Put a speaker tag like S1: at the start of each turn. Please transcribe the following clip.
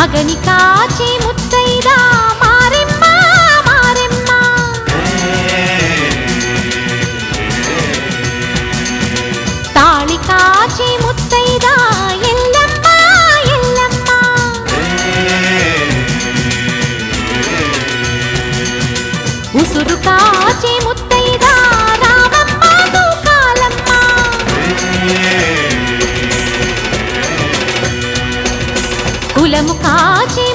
S1: మగని కాచి ముత్తైదా మారెమ్మ మారెమ్మ తాళి కాచి ముత్తైదా ఎల్లమ్మ ఎల్లమ్మ ఉసురు కాచి ముత్తైదా రామమ్మ తూకాలమ్మ కులము కాచి